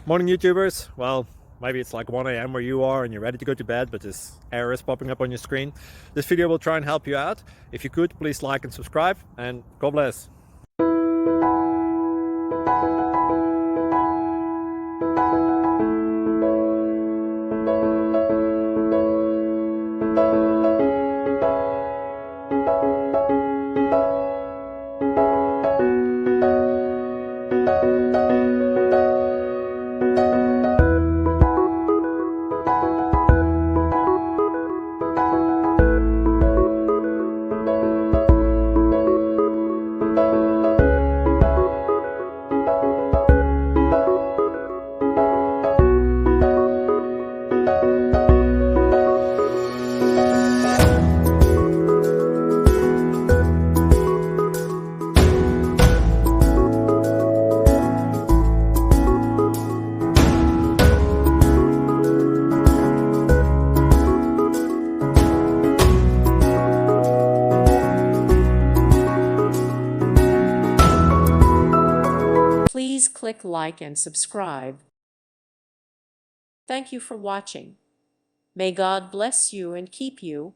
Morning YouTubers. Well, maybe it's like 1 a.m. where you are and you're ready to go to bed, but this error is popping up on your screen. This video will try and help you out. If you could, please like and subscribe, and God bless. Please click like and subscribe. Thank you for watching. May God bless you and keep you.